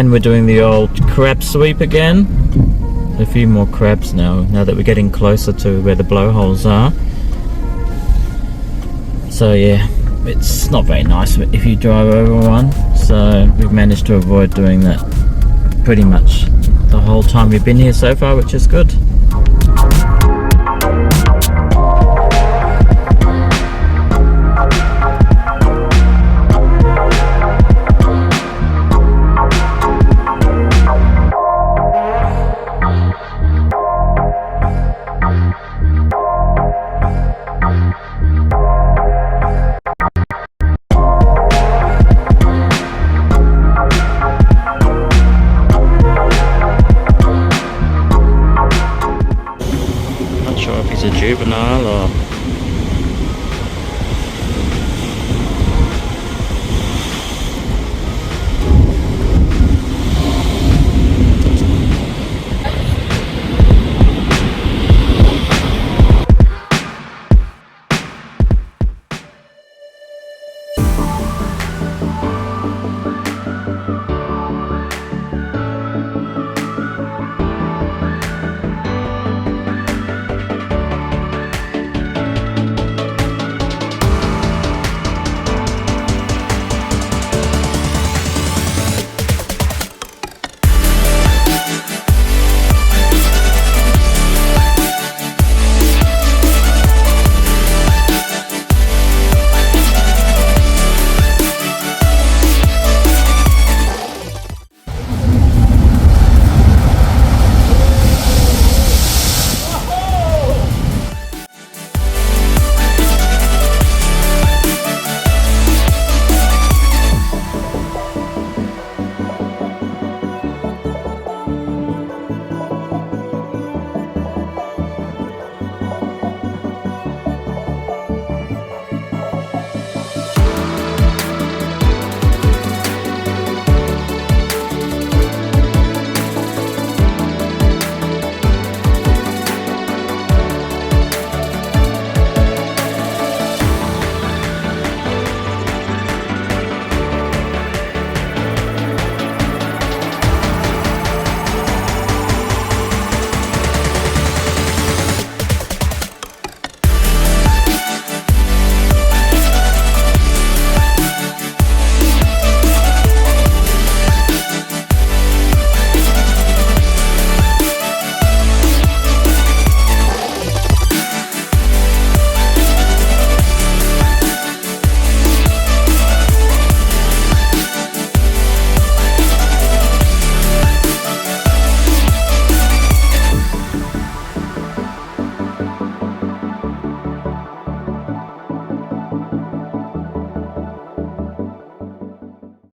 then we're doing the old crab sweep again. A few more crabs now that we're getting closer to where the blowholes are. So yeah, it's not very nice if you drive over one, so we've managed to avoid doing that pretty much the whole time we've been here so far, which is good. A juvenile.